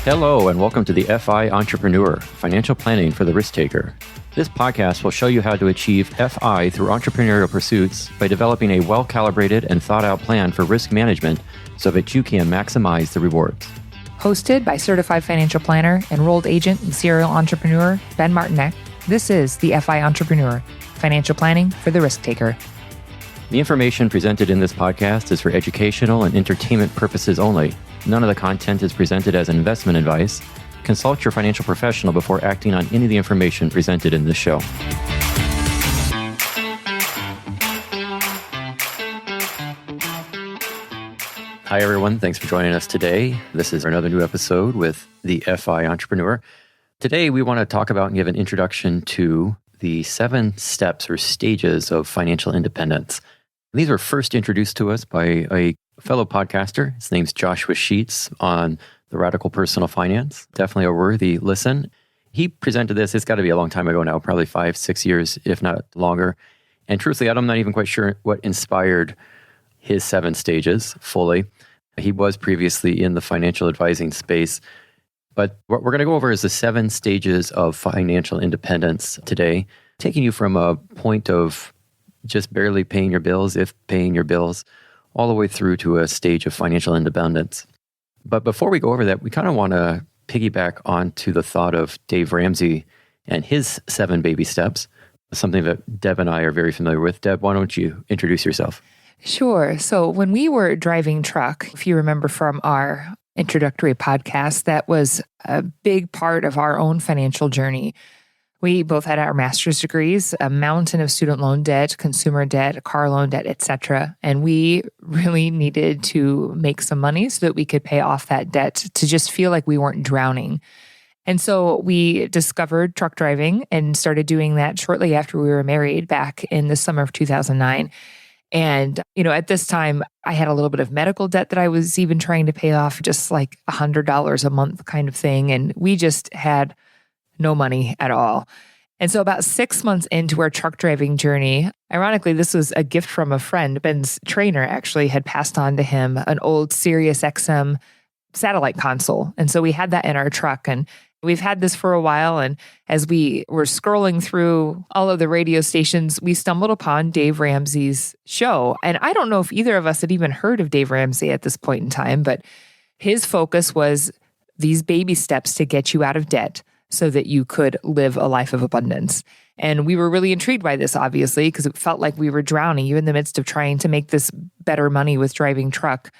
Hello, and welcome to the FI Entrepreneur, Financial Planning for the Risk Taker. This podcast will show you how to achieve FI through entrepreneurial pursuits by developing a well-calibrated and thought-out plan for risk management so that you can maximize the rewards. Hosted by certified financial planner, enrolled agent, and serial entrepreneur Ben Martinek, this is the FI Entrepreneur, Financial Planning for the Risk Taker. The information presented in this podcast is for educational and entertainment purposes only. None of the content is presented as investment advice. Consult your financial professional before acting on any of the information presented in this show. Hi, everyone. Thanks for joining us today. This is another new episode with the FI Entrepreneur. Today, we want to talk about and give an introduction to the 7 steps or stages of financial independence. These were first introduced to us by a fellow podcaster. His name's Joshua Sheats on the Radical Personal Finance. Definitely a worthy listen. He presented this, it's got to be a long time ago now, probably 5-6 years, if not longer. And truthfully, I'm not even quite sure what inspired his 7 stages fully. He was previously in the financial advising space. But what we're going to go over is the 7 stages of financial independence today, taking you from a point of just barely paying your bills, if paying your bills, all the way through to a stage of financial independence. But before we go over that, we kind of want to piggyback onto the thought of Dave Ramsey and his 7 baby steps, something that Deb and I are very familiar with. Deb, why don't you introduce yourself? Sure. So when we were driving truck, if you remember from our introductory podcast, that was a big part of our own financial journey. We both had our master's degrees, a mountain of student loan debt, consumer debt, car loan debt, etc. And we really needed to make some money so that we could pay off that debt to just feel like we weren't drowning. And so we discovered truck driving and started doing that shortly after we were married back in the summer of 2009. And, at this time, I had a little bit of medical debt that I was even trying to pay off, just like $100 a month kind of thing. And we just had no money at all. And so about 6 months into our truck driving journey, ironically, this was a gift from a friend. Ben's trainer actually had passed on to him an old Sirius XM satellite console. And so we had that in our truck, and we've had this for a while. And as we were scrolling through all of the radio stations, we stumbled upon Dave Ramsey's show. And I don't know if either of us had even heard of Dave Ramsey at this point in time, but his focus was these baby steps to get you out of debt so that you could live a life of abundance. And we were really intrigued by this, obviously, because it felt like we were drowning, even in the midst of trying to make this better money with driving truck.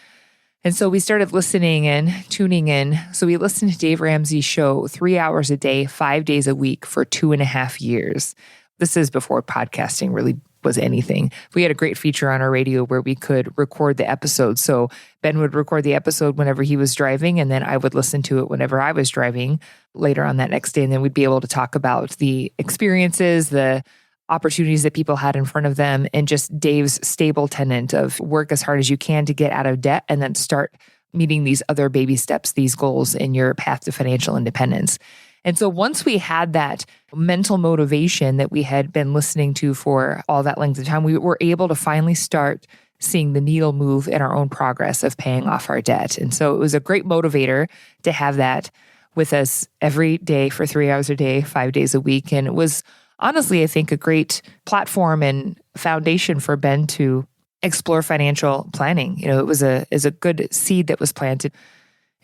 And so we started listening and tuning in. So we listened to Dave Ramsey's show 3 hours a day, 5 days a week for 2.5 years. This is before podcasting really was anything. We had a great feature on our radio where we could record the episode. So Ben would record the episode whenever he was driving, and then I would listen to it whenever I was driving later on that next day. And then we'd be able to talk about the experiences, the opportunities that people had in front of them, and just Dave's stable tenet of work as hard as you can to get out of debt and then start meeting these other baby steps, these goals in your path to financial independence. And so once we had that mental motivation that we had been listening to for all that length of time, we were able to finally start seeing the needle move in our own progress of paying off our debt. And so it was a great motivator to have that with us every day for 3 hours a day, 5 days a week. And it was honestly, I think, a great platform and foundation for Ben to explore financial planning. It was a good seed that was planted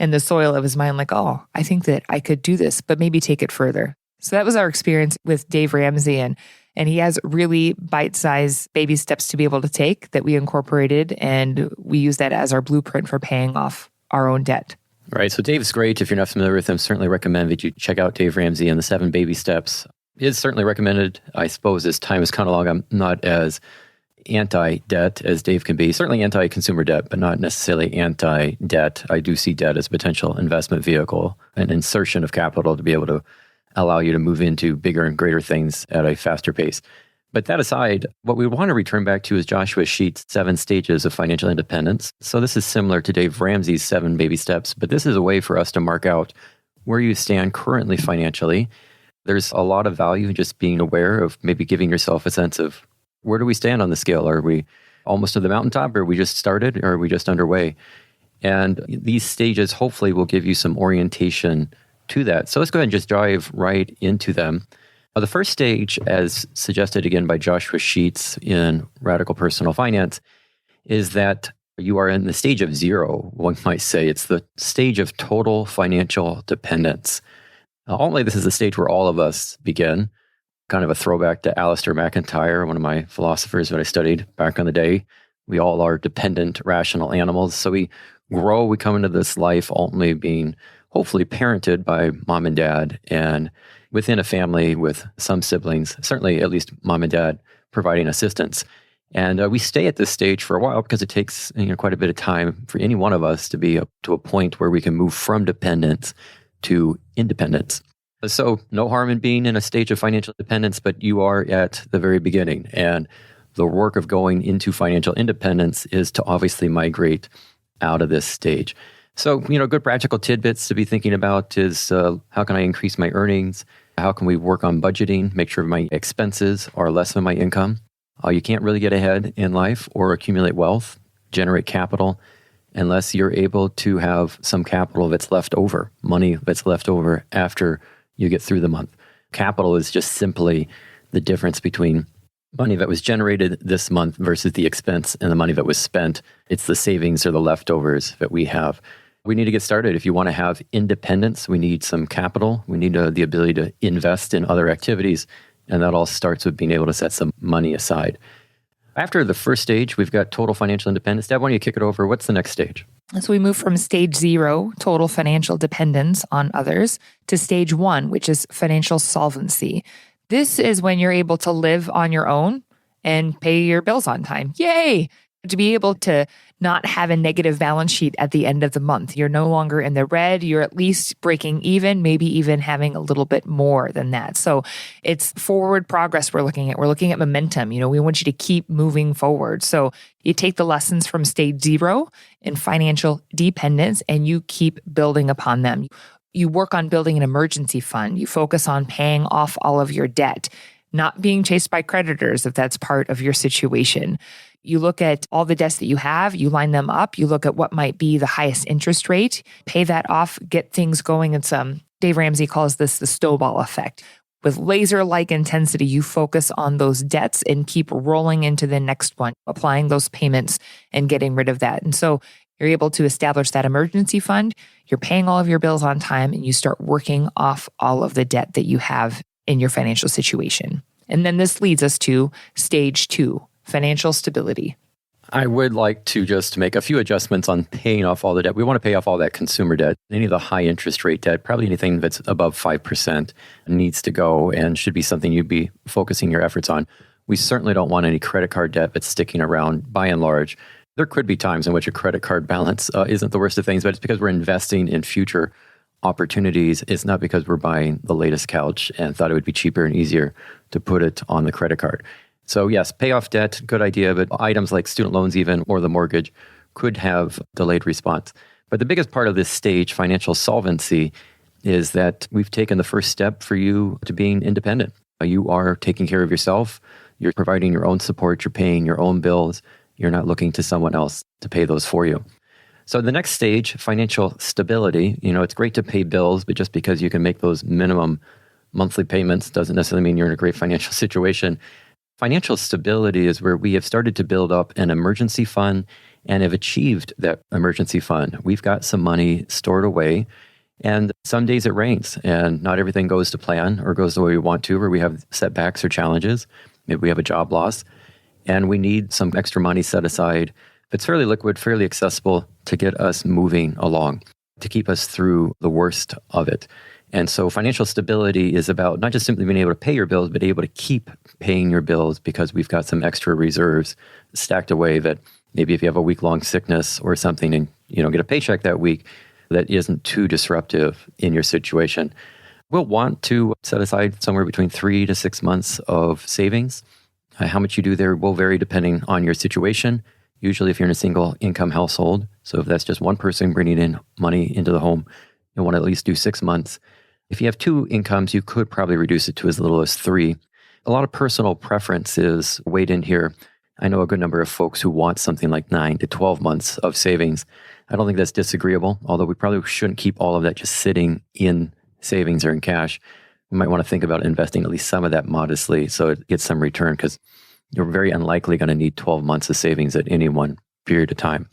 in the soil of his mind, like, oh, I think that I could do this, but maybe take it further. So that was our experience with Dave Ramsey. And he has really bite-sized baby steps to be able to take that we incorporated, and we use that as our blueprint for paying off our own debt. Right. So Dave's great. If you're not familiar with him, certainly recommend that you check out Dave Ramsey and the 7 baby steps. It's certainly recommended. I suppose as time is kind of long, I'm not as anti-debt as Dave can be. Certainly anti-consumer debt, but not necessarily anti-debt. I do see debt as a potential investment vehicle, an insertion of capital to be able to allow you to move into bigger and greater things at a faster pace. But that aside, what we want to return back to is Joshua Sheats' 7 stages of financial independence. So this is similar to Dave Ramsey's 7 baby steps, but this is a way for us to mark out where you stand currently financially. There's a lot of value in just being aware of maybe giving yourself a sense of where do we stand on the scale? Are we almost to the mountaintop, or are we just started, or are we just underway? And these stages hopefully will give you some orientation to that. So let's go ahead and just dive right into them. The first stage, as suggested again by Joshua Sheats in Radical Personal Finance, is that you are in the stage of zero, one might say. It's the stage of total financial dependence. Ultimately, this is the stage where all of us begin. Kind of a throwback to Alistair McIntyre, one of my philosophers that I studied back in the day. We all are dependent, rational animals. So we grow, we come into this life ultimately being hopefully parented by mom and dad, and within a family with some siblings, certainly at least mom and dad providing assistance. And we stay at this stage for a while because it takes quite a bit of time for any one of us to be up to a point where we can move from dependence to independence. So no harm in being in a stage of financial dependence, but you are at the very beginning. And the work of going into financial independence is to obviously migrate out of this stage. So, good practical tidbits to be thinking about is how can I increase my earnings? How can we work on budgeting, make sure my expenses are less than my income? You can't really get ahead in life or accumulate wealth, generate capital, unless you're able to have some capital that's left over, money that's left over after you get through the month. Capital is just simply the difference between money that was generated this month versus the expense and the money that was spent. It's the savings or the leftovers that we have. We need to get started. If you want to have independence, we need some capital. We need the ability to invest in other activities. And that all starts with being able to set some money aside. After the first stage, we've got total financial independence. Deb, why don't you kick it over? What's the next stage? So we move from stage 0, total financial dependence on others, to stage 1, which is financial solvency. This is when you're able to live on your own and pay your bills on time. Yay! To be able to not have a negative balance sheet at the end of the month. You're no longer in the red. You're at least breaking even, maybe even having a little bit more than that. So it's forward progress we're looking at. We're looking at momentum. We want you to keep moving forward. So you take the lessons from stage 0 in financial dependence and you keep building upon them. You work on building an emergency fund. You focus on paying off all of your debt, not being chased by creditors if that's part of your situation. You look at all the debts that you have, you line them up, you look at what might be the highest interest rate, pay that off, get things going. It's Dave Ramsey calls this the snowball effect. With laser-like intensity, you focus on those debts and keep rolling into the next one, applying those payments and getting rid of that. And so you're able to establish that emergency fund, you're paying all of your bills on time, and you start working off all of the debt that you have in your financial situation. And then this leads us to stage 2, financial stability. I would like to just make a few adjustments on paying off all the debt. We want to pay off all that consumer debt. Any of the high interest rate debt, probably anything that's above 5% needs to go and should be something you'd be focusing your efforts on. We certainly don't want any credit card debt that's sticking around by and large. There could be times in which a credit card balance isn't the worst of things, but it's because we're investing in future opportunities. It's not because we're buying the latest couch and thought it would be cheaper and easier to put it on the credit card. So yes, pay off debt, good idea, but items like student loans even or the mortgage could have delayed response. But the biggest part of this stage, financial solvency, is that we've taken the first step for you to being independent. You are taking care of yourself. You're providing your own support. You're paying your own bills. You're not looking to someone else to pay those for you. So the next stage, financial stability, it's great to pay bills, but just because you can make those minimum monthly payments doesn't necessarily mean you're in a great financial situation. Financial stability is where we have started to build up an emergency fund and have achieved that emergency fund. We've got some money stored away, and some days it rains and not everything goes to plan or goes the way we want to, or we have setbacks or challenges. Maybe we have a job loss and we need some extra money set aside. It's fairly liquid, fairly accessible to get us moving along, to keep us through the worst of it. And so financial stability is about not just simply being able to pay your bills, but able to keep paying your bills because we've got some extra reserves stacked away that maybe if you have a week-long sickness or something and you don't get a paycheck that week, that isn't too disruptive in your situation. We'll want to set aside somewhere between 3 to 6 months of savings. How much you do there will vary depending on your situation. Usually if you're in a single income household, so if that's just one person bringing in money into the home, you'll want to at least do 6 months. If you have 2 incomes, you could probably reduce it to as little as 3. A lot of personal preference is weighed in here. I know a good number of folks who want something like 9 to 12 months of savings. I don't think that's disagreeable, although we probably shouldn't keep all of that just sitting in savings or in cash. We might want to think about investing at least some of that modestly so it gets some return, because you're very unlikely going to need 12 months of savings at any one period of time.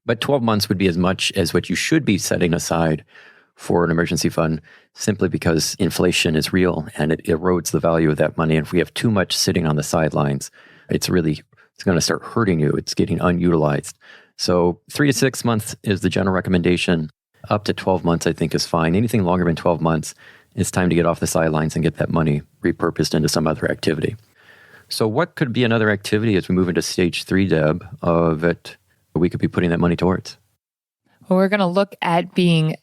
But 12 months would be as much as what you should be setting aside for an emergency fund, simply because inflation is real and it erodes the value of that money. And if we have too much sitting on the sidelines, it's going to start hurting you. It's getting unutilized. So 3 to 6 months is the general recommendation. Up to 12 months, I think, is fine. Anything longer than 12 months, it's time to get off the sidelines and get that money repurposed into some other activity. So what could be another activity as we move into stage 3, Deb, of it we could be putting that money towards? Well, we're going to look at being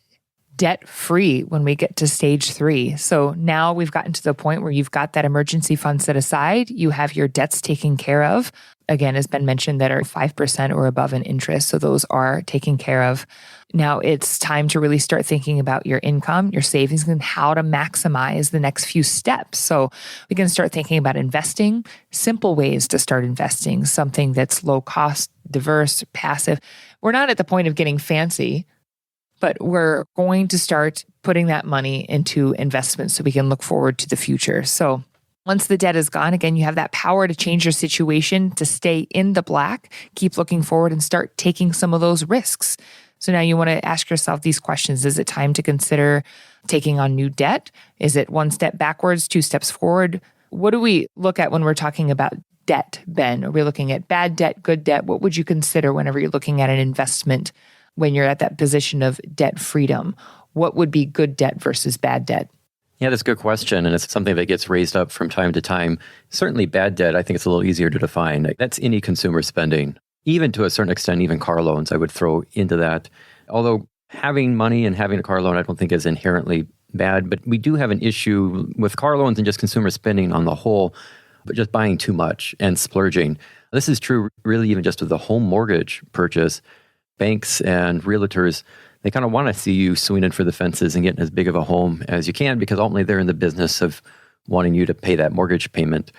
debt-free when we get to stage 3. So now we've gotten to the point where you've got that emergency fund set aside. You have your debts taken care of. Again, as Ben mentioned, that are 5% or above in interest. So those are taken care of. Now it's time to really start thinking about your income, your savings, and how to maximize the next few steps. So we can start thinking about investing, simple ways to start investing, something that's low cost, diverse, passive. We're not at the point of getting fancy, but we're going to start putting that money into investments so we can look forward to the future. So once the debt is gone, again, you have that power to change your situation, to stay in the black, keep looking forward and start taking some of those risks. So now you want to ask yourself these questions. Is it time to consider taking on new debt? Is it 1 step backwards, 2 steps forward? What do we look at when we're talking about debt, Ben? Are we looking at bad debt, good debt? What would you consider whenever you're looking at an investment when you're at that position of debt freedom? What would be good debt versus bad debt? Yeah, that's a good question. And it's something that gets raised up from time to time. Certainly bad debt, I think it's a little easier to define. That's any consumer spending. Even to a certain extent, even car loans, I would throw into that. Although having money and having a car loan, I don't think is inherently bad. But we do have an issue with car loans and just consumer spending on the whole, but just buying too much and splurging. This is true really even just with the home mortgage purchase. Banks and realtors, they kind of want to see you swinging for the fences and getting as big of a home as you can, because ultimately they're in the business of wanting you to pay that mortgage payment.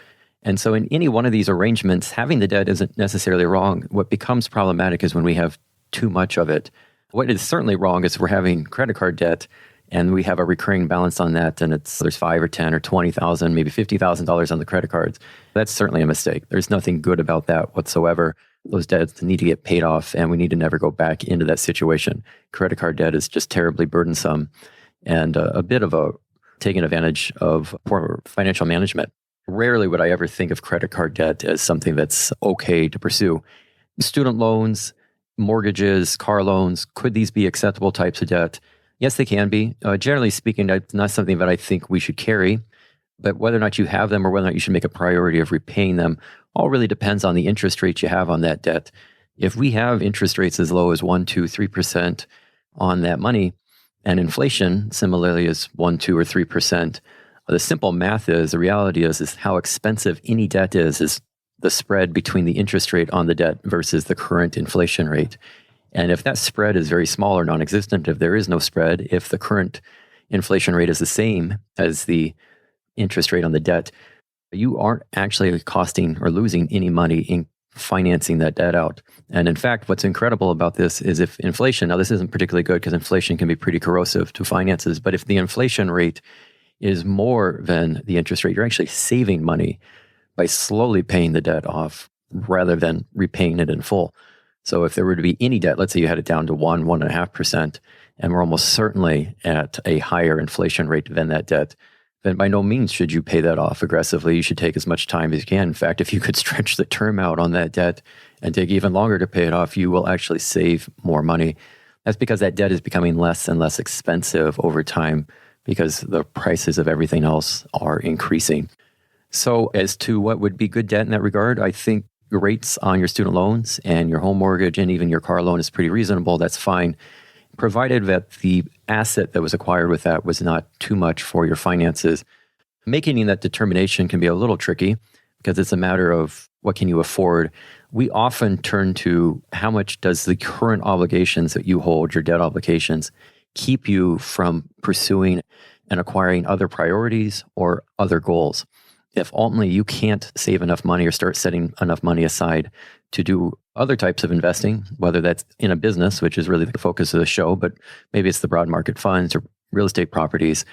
And so in any one of these arrangements, having the debt isn't necessarily wrong. What becomes problematic is when we have too much of it. What is certainly wrong is we're having credit card debt and we have a recurring balance on that, and there's $5,000 or $10,000 or $20,000, maybe $50,000 on the credit cards. That's certainly a mistake. There's nothing good about that whatsoever. Those debts need to get paid off, and we need to never go back into that situation. Credit card debt is just terribly burdensome and a bit of a taking advantage of poor financial management. Rarely would I ever think of credit card debt as something that's okay to pursue. Student loans, mortgages, car loans, could these be acceptable types of debt? Yes, they can be. Generally speaking, that's not something that I think we should carry. But whether or not you have them or whether or not you should make a priority of repaying them all really depends on the interest rates you have on that debt. If we have interest rates as low as 1%, 2%, 3% on that money, and inflation similarly is 1%, 2%, or 3%, the simple math is, the reality is how expensive any debt is the spread between the interest rate on the debt versus the current inflation rate. And if that spread is very small or non-existent, if there is no spread, if the current inflation rate is the same as the interest rate on the debt, you aren't actually costing or losing any money in financing that debt out. And in fact, what's incredible about this is if inflation, now this isn't particularly good because inflation can be pretty corrosive to finances, but if the inflation rate is more than the interest rate, you're actually saving money by slowly paying the debt off rather than repaying it in full. So if there were to be any debt, let's say you had it down to 1.5%, and we're almost certainly at a higher inflation rate than that debt, then by no means should you pay that off aggressively. You should take as much time as you can. In fact, if you could stretch the term out on that debt and take even longer to pay it off, you will actually save more money. That's because that debt is becoming less and less expensive over time because the prices of everything else are increasing. So as to what would be good debt in that regard, I think the rates on your student loans and your home mortgage and even your car loan is pretty reasonable. That's fine, provided that the asset that was acquired with that was not too much for your finances. Making that determination can be a little tricky because it's a matter of what can you afford. We often turn to how much does the current obligations that you hold, your debt obligations, keep you from pursuing and acquiring other priorities or other goals. If ultimately you can't save enough money or start setting enough money aside to do other types of investing, whether that's in a business, which is really the focus of the show, but maybe it's the broad market funds or real estate properties.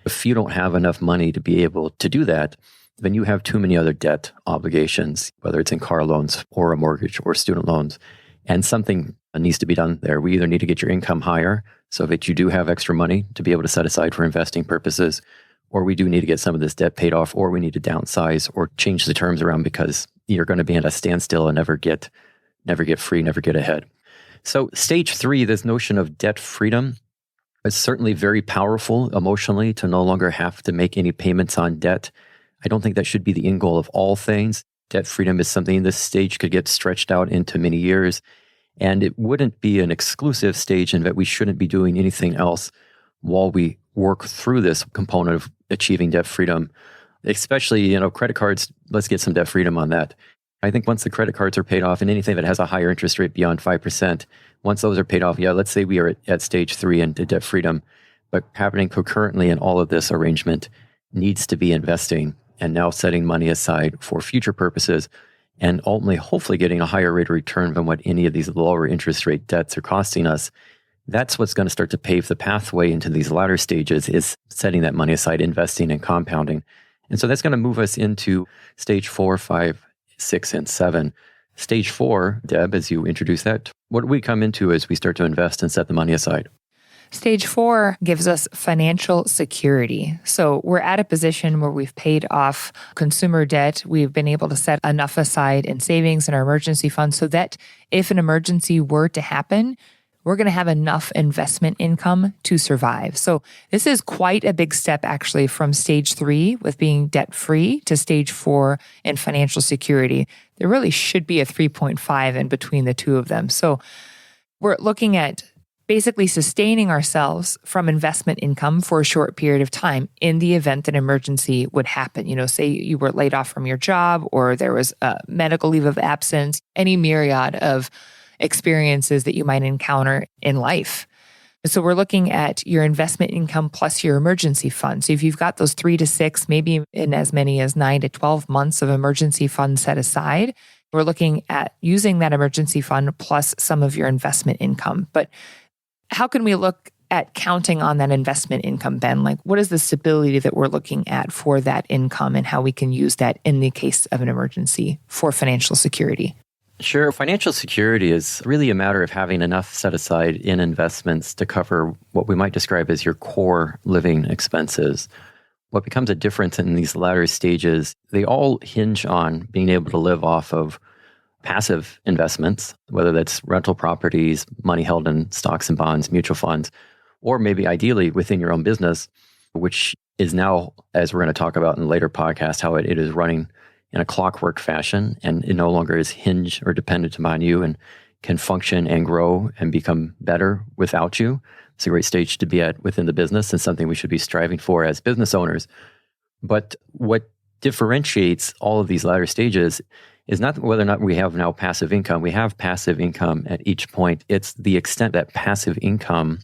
If you don't have enough money to be able to do that, then you have too many other debt obligations, whether it's in car loans or a mortgage or student loans. And something needs to be done there. We either need to get your income higher so that you do have extra money to be able to set aside for investing purposes, or we do need to get some of this debt paid off, or we need to downsize or change the terms around because you're going to be at a standstill and never get free, never get ahead. So stage 3, this notion of debt freedom, is certainly very powerful emotionally to no longer have to make any payments on debt. I don't think that should be the end goal of all things. Debt freedom is something this stage could get stretched out into many years. And it wouldn't be an exclusive stage in that we shouldn't be doing anything else while we work through this component of achieving debt freedom. Especially, credit cards, let's get some debt freedom on that. I think once the credit cards are paid off and anything that has a higher interest rate beyond 5%, once those are paid off, let's say we are at stage 3 and debt freedom, but happening concurrently in all of this arrangement needs to be investing and now setting money aside for future purposes and ultimately, hopefully getting a higher rate of return than what any of these lower interest rate debts are costing us. That's what's going to start to pave the pathway into these latter stages, is setting that money aside, investing and compounding. And so that's going to move us into stage 4, 5, 6, and 7. Stage 4, Deb, as you introduce that, what do we come into as we start to invest and set the money aside? Stage 4 gives us financial security. So we're at a position where we've paid off consumer debt. We've been able to set enough aside in savings and our emergency funds so that if an emergency were to happen, we're going to have enough investment income to survive. So this is quite a big step actually from stage 3 with being debt free to stage 4 and financial security. There really should be a 3.5 in between the two of them. So we're looking at basically sustaining ourselves from investment income for a short period of time in the event that an emergency would happen. Say you were laid off from your job or there was a medical leave of absence, any myriad of experiences that you might encounter in life. So we're looking at your investment income plus your emergency fund. So if you've got those 3 to 6, maybe in as many as 9 to 12 months of emergency fund set aside, we're looking at using that emergency fund plus some of your investment income. But how can we look at counting on that investment income, Ben? Like, what is the stability that we're looking at for that income and how we can use that in the case of an emergency for financial security? Sure. Financial security is really a matter of having enough set aside in investments to cover what we might describe as your core living expenses. What becomes a difference in these latter stages, they all hinge on being able to live off of passive investments, whether that's rental properties, money held in stocks and bonds, mutual funds, or maybe ideally within your own business, which is now, as we're going to talk about in a later podcast, how it is running in a clockwork fashion, and it no longer is hinged or dependent upon you and can function and grow and become better without you. It's a great stage to be at within the business and something we should be striving for as business owners. But what differentiates all of these latter stages is not whether or not we have now passive income. We have passive income at each point. It's the extent that passive income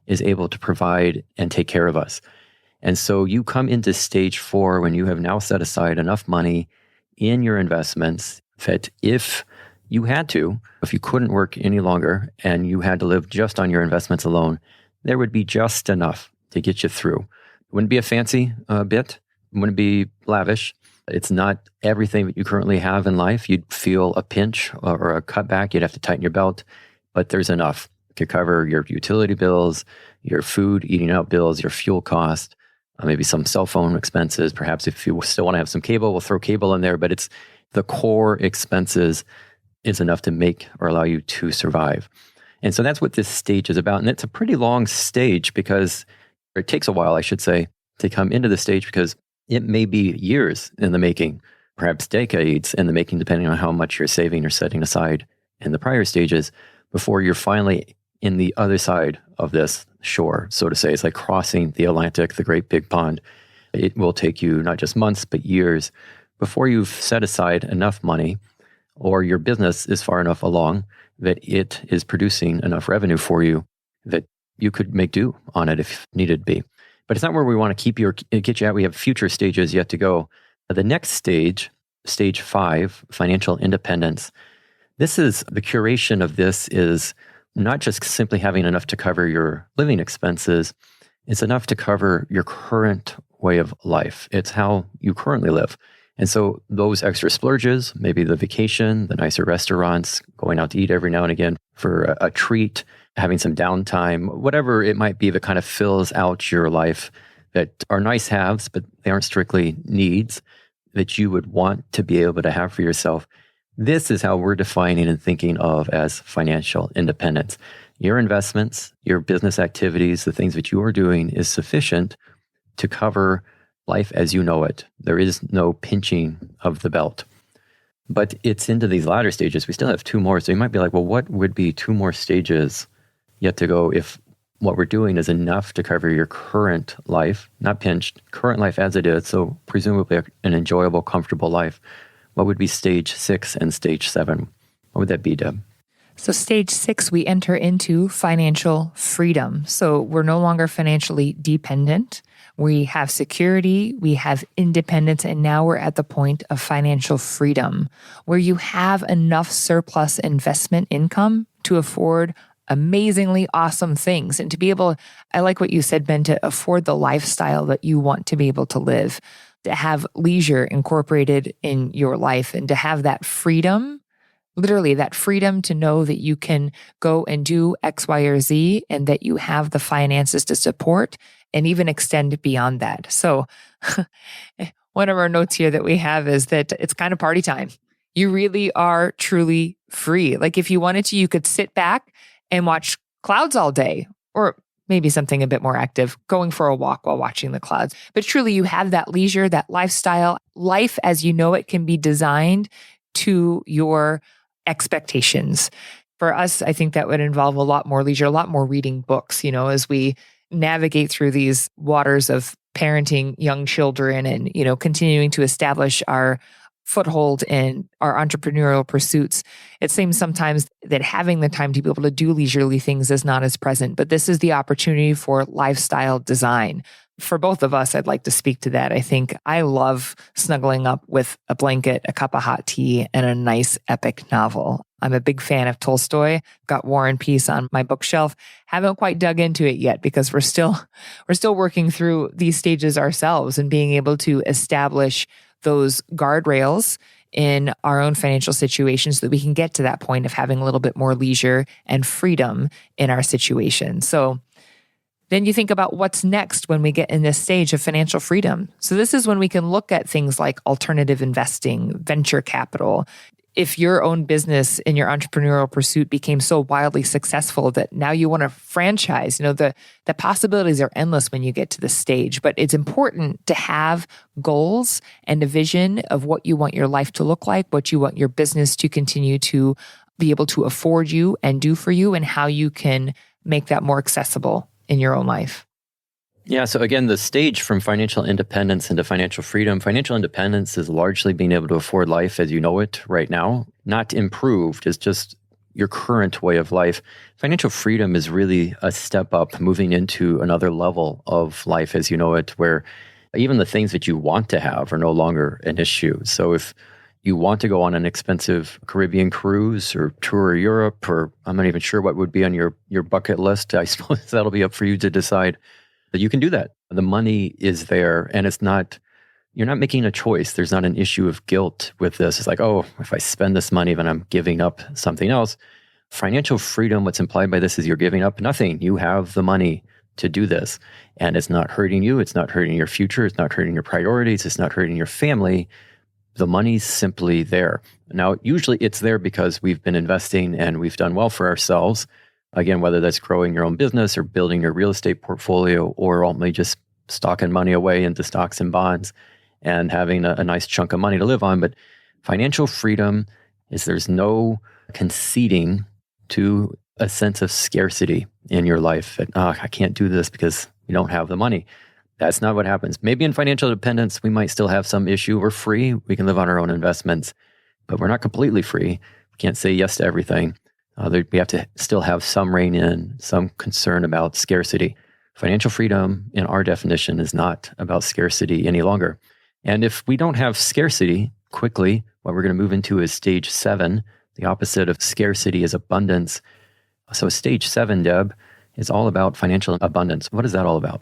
is able to provide and take care of us. And so you come into stage 4 when you have now set aside enough money in your investments that if you had to, if you couldn't work any longer and you had to live just on your investments alone, there would be just enough to get you through. It wouldn't be a fancy bit. It wouldn't be lavish. It's not everything that you currently have in life. You'd feel a pinch or a cutback. You'd have to tighten your belt, but there's enough to cover your utility bills, your food, eating out bills, your fuel cost, maybe some cell phone expenses. Perhaps if you still want to have some cable, we'll throw cable in there, but it's the core expenses is enough to make or allow you to survive. And so that's what this stage is about. And it's a pretty long stage because it takes a while, I should say, to come into the stage because it may be years in the making, perhaps decades in the making, depending on how much you're saving or setting aside in the prior stages before you're finally in the other side of this shore, so to say. It's like crossing the Atlantic, the great big pond. It will take you not just months, but years before you've set aside enough money or your business is far enough along that it is producing enough revenue for you that you could make do on it if needed be. But it's not where we want to keep you or get you at. We have future stages yet to go. The next stage, stage 5, financial independence. This is the curation of this is not just simply having enough to cover your living expenses. It's enough to cover your current way of life. It's how you currently live. And so those extra splurges, maybe the vacation, the nicer restaurants, going out to eat every now and again for a treat, having some downtime, whatever it might be that kind of fills out your life that are nice haves, but they aren't strictly needs that you would want to be able to have for yourself. This is how we're defining and thinking of as financial independence. Your investments, your business activities, the things that you are doing is sufficient to cover life as you know it. There is no pinching of the belt. But it's into these latter stages. We still have 2 more. So you might be like, well, what would be 2 more stages yet to go if what we're doing is enough to cover your current life, not pinched, current life as it is, so presumably an enjoyable, comfortable life. What would be stage 6 and stage 7? What would that be, Deb? So stage 6, we enter into financial freedom. So we're no longer financially dependent. We have security, we have independence, and now we're at the point of financial freedom, where you have enough surplus investment income to afford amazingly awesome things and to be able, I like what you said, Ben, to afford the lifestyle that you want to be able to live, to have leisure incorporated in your life, and to have that freedom. Literally, that freedom to know that you can go and do X, Y, or Z, and that you have the finances to support and even extend beyond that. So one of our notes here that we have is that it's kind of party time. You really are truly free. Like if you wanted to, you could sit back and watch clouds all day, or maybe something a bit more active, going for a walk while watching the clouds. But truly, you have that leisure, that lifestyle. Life as you know it can be designed to your expectations. For us, I think that would involve a lot more leisure, a lot more reading books, as we navigate through these waters of parenting young children and, continuing to establish our foothold in our entrepreneurial pursuits. It seems sometimes that having the time to be able to do leisurely things is not as present, but this is the opportunity for lifestyle design. For both of us, I'd like to speak to that. I think I love snuggling up with a blanket, a cup of hot tea, and a nice epic novel. I'm a big fan of Tolstoy. Got War and Peace on my bookshelf. Haven't quite dug into it yet because we're still working through these stages ourselves and being able to establish those guardrails in our own financial situations so that we can get to that point of having a little bit more leisure and freedom in our situation. So then you think about what's next when we get in this stage of financial freedom. So this is when we can look at things like alternative investing, venture capital. If your own business in your entrepreneurial pursuit became so wildly successful that now you want to franchise, the possibilities are endless when you get to this stage. But it's important to have goals and a vision of what you want your life to look like, what you want your business to continue to be able to afford you and do for you, and how you can make that more accessible in your own life. Yeah. So again, the stage from financial independence into financial freedom, financial independence is largely being able to afford life as you know it right now, not improved. It's just your current way of life. Financial freedom is really a step up, moving into another level of life as you know it, where even the things that you want to have are no longer an issue. So if you want to go on an expensive Caribbean cruise or tour Europe, or I'm not even sure what would be on your bucket list, I suppose that'll be up for you to decide. But you can do that. The money is there, and you're not making a choice. There's not an issue of guilt with this. It's like, oh, if I spend this money, then I'm giving up something else. Financial freedom, what's implied by this is you're giving up nothing. You have the money to do this, and it's not hurting you. It's not hurting your future. It's not hurting your priorities. It's not hurting your family. The money's simply there. Now, usually it's there because we've been investing and we've done well for ourselves. Again, whether that's growing your own business or building your real estate portfolio, or ultimately just stocking money away into stocks and bonds and having a nice chunk of money to live on. But financial freedom is there's no conceding to a sense of scarcity in your life. That, I can't do this because you don't have the money. That's not what happens. Maybe in financial dependence, we might still have some issue. We're free. We can live on our own investments, but we're not completely free. We can't say yes to everything. We have to still have some rein in, some concern about scarcity. Financial freedom, in our definition, is not about scarcity any longer. And if we don't have scarcity quickly, what we're going to move into is stage 7. The opposite of scarcity is abundance. So stage 7, Deb, is all about financial abundance. What is that all about?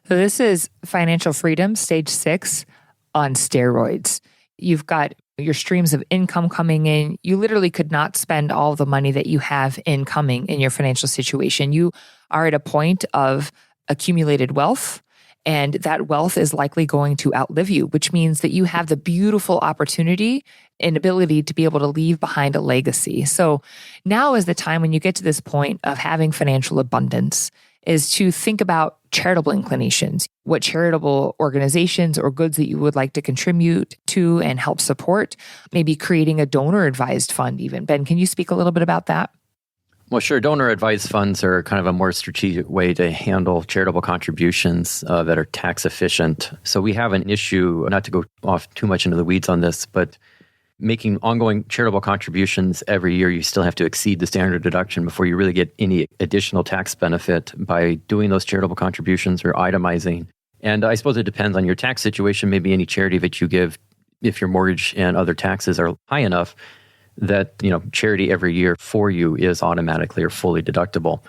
So this is financial freedom, stage 6 on steroids. You've got your streams of income coming in. You literally could not spend all the money that you have incoming in your financial situation. You are at a point of accumulated wealth, and that wealth is likely going to outlive you, which means that you have the beautiful opportunity and ability to be able to leave behind a legacy. So now is the time when you get to this point of having financial abundance is to think about charitable inclinations, what charitable organizations or goods that you would like to contribute to and help support, maybe creating a donor-advised fund even. Ben, can you speak a little bit about that? Well, sure. Donor-advised funds are kind of a more strategic way to handle charitable contributions that are tax efficient. So we have an issue, not to go off too much into the weeds on this, but making ongoing charitable contributions every year, you still have to exceed the standard deduction before you really get any additional tax benefit by doing those charitable contributions or itemizing. And I suppose it depends on your tax situation. Maybe any charity that you give, if your mortgage and other taxes are high enough, that charity every year for you is automatically or fully deductible.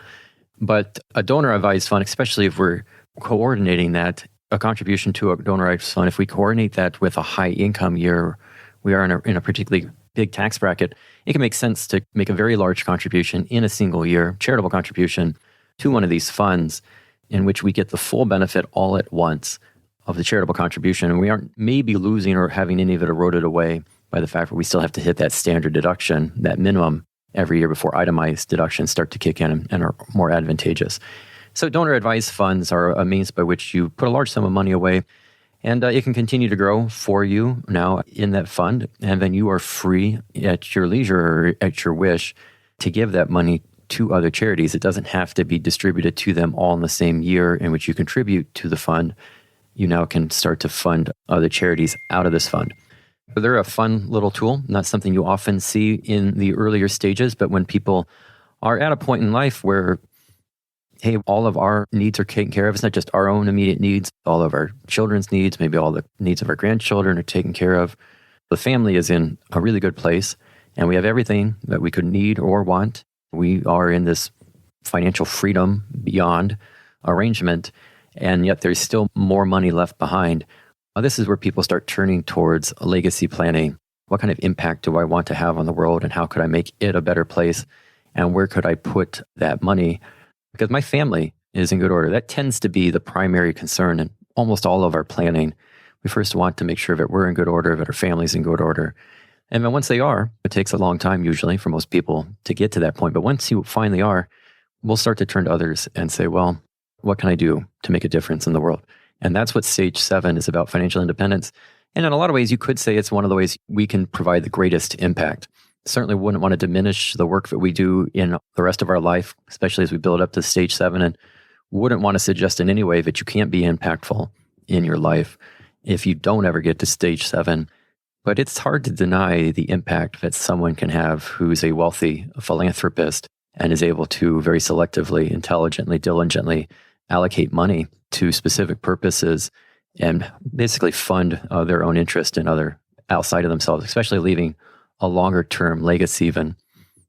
But a donor-advised fund, especially if we're coordinating that, a contribution to a donor-advised fund, if we coordinate that with a high income year, we are in a particularly big tax bracket, it can make sense to make a very large contribution in a single year, charitable contribution, to one of these funds in which we get the full benefit all at once of the charitable contribution. And we aren't maybe losing or having any of it eroded away by the fact that we still have to hit that standard deduction, that minimum every year before itemized deductions start to kick in and are more advantageous. So donor-advised funds are a means by which you put a large sum of money away, and it can continue to grow for you now in that fund, and then you are free at your leisure or at your wish to give that money to other charities. It doesn't have to be distributed to them all in the same year in which you contribute to the fund. You now can start to fund other charities out of this fund. They're a fun little tool, not something you often see in the earlier stages, but when people are at a point in life where, hey, all of our needs are taken care of, it's not just our own immediate needs, all of our children's needs, maybe all the needs of our grandchildren are taken care of. The family is in a really good place, and we have everything that we could need or want. We are in this financial freedom beyond arrangement, and yet there's still more money left behind. This is where people start turning towards legacy planning. What kind of impact do I want to have on the world, and how could I make it a better place? And where could I put that money? Because my family is in good order. That tends to be the primary concern in almost all of our planning. We first want to make sure that we're in good order, that our family's in good order. And then once they are, it takes a long time usually for most people to get to that point. But once you finally are, we'll start to turn to others and say, well, what can I do to make a difference in the world? And that's what stage 7 is about, financial independence. And in a lot of ways, you could say it's one of the ways we can provide the greatest impact. Certainly wouldn't want to diminish the work that we do in the rest of our life, especially as we build up to stage 7, and wouldn't want to suggest in any way that you can't be impactful in your life if you don't ever get to stage 7. But it's hard to deny the impact that someone can have who's a wealthy philanthropist and is able to very selectively, intelligently, diligently allocate money to specific purposes and basically fund their own interest in other outside of themselves, especially leaving a longer term legacy than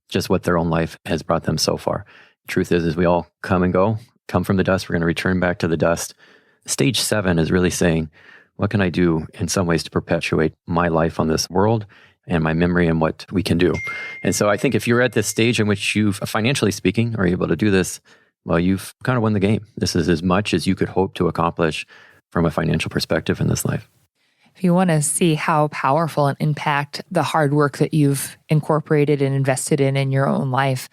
just what their own life has brought them so far. Truth is we all come and go, come from the dust. We're going to return back to the dust. Stage 7 is really saying, what can I do in some ways to perpetuate my life on this world and my memory and what we can do? And so I think if you're at this stage in which you, financially speaking, are able to do this, well, you've kind of won the game. This is as much as you could hope to accomplish from a financial perspective in this life. If you want to see how powerful an impact the hard work that you've incorporated and invested in your own life,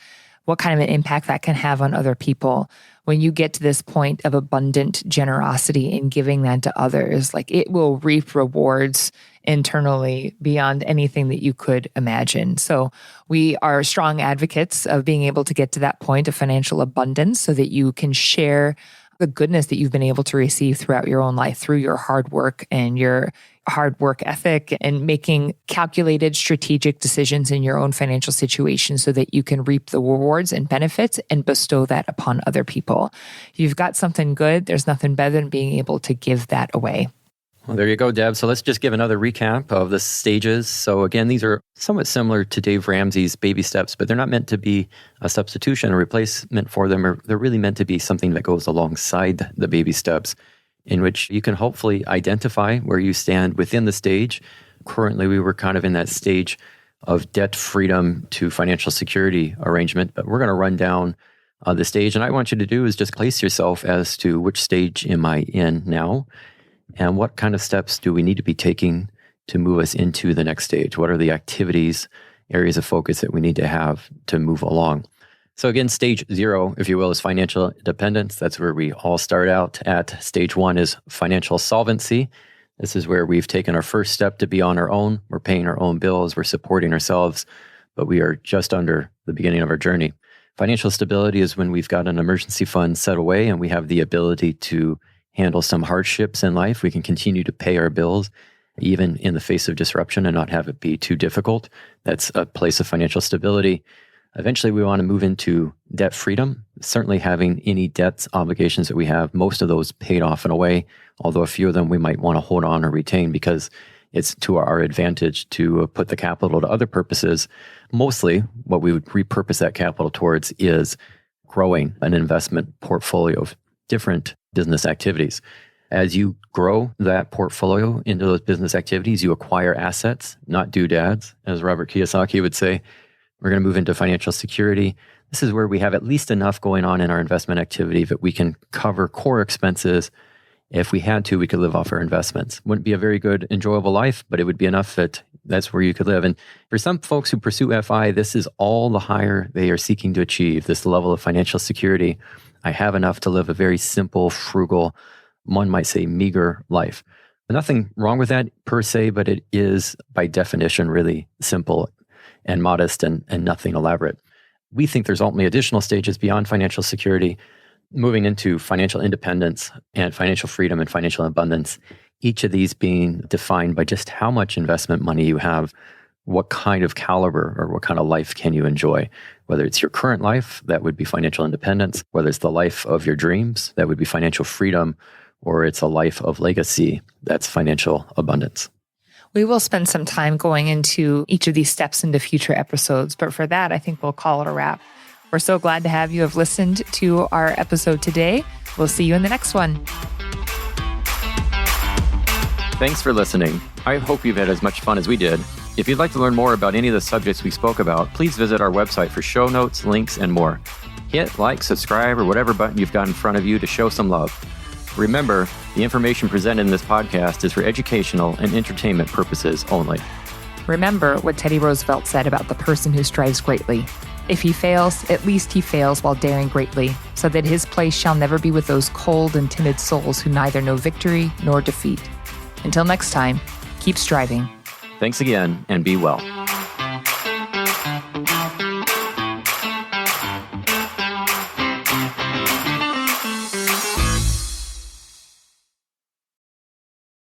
what kind of an impact that can have on other people, when you get to this point of abundant generosity in giving that to others, like it will reap rewards internally beyond anything that you could imagine. So we are strong advocates of being able to get to that point of financial abundance so that you can share the goodness that you've been able to receive throughout your own life through your hard work and your hard work ethic and making calculated strategic decisions in your own financial situation so that you can reap the rewards and benefits and bestow that upon other people. You've got something good. There's nothing better than being able to give that away. Well, there you go, Deb. So let's just give another recap of the stages. So again, these are somewhat similar to Dave Ramsey's baby steps, but they're not meant to be a substitution or replacement for them. Or they're really meant to be something that goes alongside the baby steps, in which you can hopefully identify where you stand within the stage. Currently, we were kind of in that stage of debt freedom to financial security arrangement, but we're going to run down the stage. And I want you to do is just place yourself as to which stage am I in now? And what kind of steps do we need to be taking to move us into the next stage? What are the activities, areas of focus that we need to have to move along? So again, stage 0, if you will, is financial independence. That's where we all start out at. Stage 1 is financial solvency. This is where we've taken our first step to be on our own. We're paying our own bills. We're supporting ourselves, but we are just under the beginning of our journey. Financial stability is when we've got an emergency fund set away and we have the ability to handle some hardships in life. We can continue to pay our bills, even in the face of disruption, and not have it be too difficult. That's a place of financial stability. Eventually, we want to move into debt freedom, certainly having any debts, obligations that we have, most of those paid off and away, although a few of them we might want to hold on or retain because it's to our advantage to put the capital to other purposes. Mostly, what we would repurpose that capital towards is growing an investment portfolio of different business activities. As you grow that portfolio into those business activities, you acquire assets, not doodads, as Robert Kiyosaki would say. We're going to move into financial security. This is where we have at least enough going on in our investment activity that we can cover core expenses. If we had to, we could live off our investments. Wouldn't be a very good, enjoyable life, but it would be enough that that's where you could live. And for some folks who pursue FI, this is all the higher they are seeking to achieve, this level of financial security. I have enough to live a very simple, frugal, one might say meager life. Nothing wrong with that per se, but it is by definition really simple and modest and nothing elaborate. We think there's ultimately additional stages beyond financial security, moving into financial independence and financial freedom and financial abundance, each of these being defined by just how much investment money you have, what kind of caliber or what kind of life can you enjoy? Whether it's your current life, that would be financial independence. Whether it's the life of your dreams, that would be financial freedom. Or it's a life of legacy, that's financial abundance. We will spend some time going into each of these steps into future episodes, but for that, I think we'll call it a wrap. We're so glad to have you have listened to our episode today. We'll see you in the next one. Thanks for listening. I hope you've had as much fun as we did. If you'd like to learn more about any of the subjects we spoke about, please visit our website for show notes, links, and more. Hit like, subscribe, or whatever button you've got in front of you to show some love. Remember, the information presented in this podcast is for educational and entertainment purposes only. Remember what Teddy Roosevelt said about the person who strives greatly. If he fails, at least he fails while daring greatly, so that his place shall never be with those cold and timid souls who neither know victory nor defeat. Until next time, keep striving. Thanks again, and be well.